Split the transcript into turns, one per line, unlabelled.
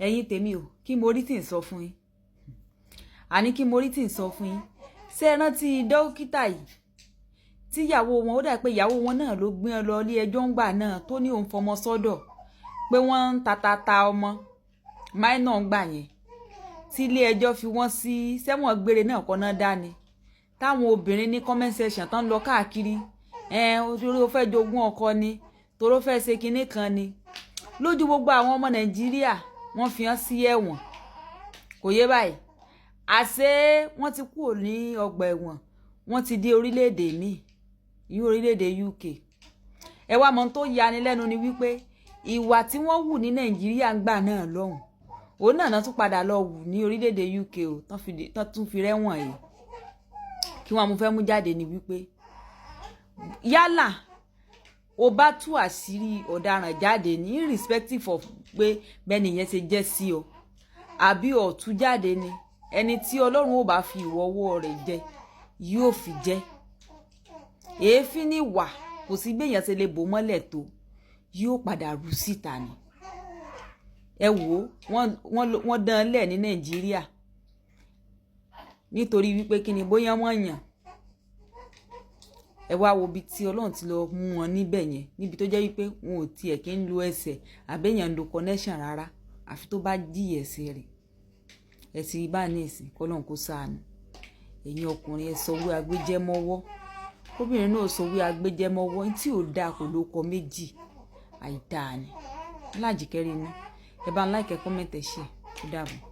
ẹ̀yin tèmi o kí mo rí tí ń sọ fún yín àní kí mo rí tí ń sọ fún yín ṣé ẹ rántí dókítà yìí tí ìyàwó wọn ó dà pé ìyàwó wọn náà ló gbé lọ ilé ẹjọ́ ńgbà náà tó ní òun fọmọ sọ́dọ̀ pé wọ́n ń ta ọmọ máìnà ńgbà yẹn tí ilé ẹjọ́ fi wọ́n sí sẹ́wọ̀n gbére náà kọ́ náà dání táwọn obìnrin ní comment section tán lọ káàkiri torí ó fẹ́ jogún ọkọ ni torí ó fẹ́ ṣe kinní kan ni lójú gbogbo àwọn ọmọ Nàìjíríà wọ́n fi hàn sí ẹ̀wọ̀n kò yé báyìí àṣé wọ́n ti kúrò ní ọgbà ẹ̀wọ̀n wọ́n ti dé orílẹ̀-èdè míì ní orílẹ̀-èdè UK ẹ wá mọ̀ tó yani lẹ́nu ni wípé ìwà tí wọ́n wù ní Nàìjíríà ń gbà náà lọ́hùn òun náà tún padà lọ wù ní orílẹ̀-èdè UK o tán tún fi rẹ́wọ̀n yìí kí wọ́n mú fẹ́ mú jáde ni wípé yálà o bá tú àṣírí ọ̀daràn jáde ní irrespective of pé bẹ́ẹ̀ nìyẹn ṣe jẹ́ sí ọ àbí ọ̀tún jáde ni ẹni tí Ọlọ́run ò bá fi ìwọ́wọ́ rẹ̀ jẹ yóò fi jẹ èéfín ní wà kò sí gbèyàn ṣe lè bò mọ́lẹ̀ tó yóò padà rú síta ni ẹ wò wọ́n dán lẹ̀ ní Nàìjíríà nítorí wípé kí ni bóyá wọ́n yàn ẹ wá wo bí tí Ọlọ́run ti lọ mú wọn níbẹ̀ yẹn níbi tó jẹ́ wípé wọn ò tiẹ̀ kí ń lo ẹsẹ̀ àbẹ́yàn ń lo connection rárá àfi tó bá jí ẹsẹ̀ rẹ̀ ẹ̀sìn ibà ní ìsìn kọ́lọ́n kó ṣàánú ẹ̀yin ọkùnrin ẹ sọ wí agbéjẹ́mọ́wọ́ kóbìnrin náà sọ wí agbéjẹ́mọ́wọ́ tí ò dáa kò ló kọ méjì àìdáa ni Ọlájìkẹ́ Rínú ẹ bá ń like comment ẹ share ó dàbọ̀.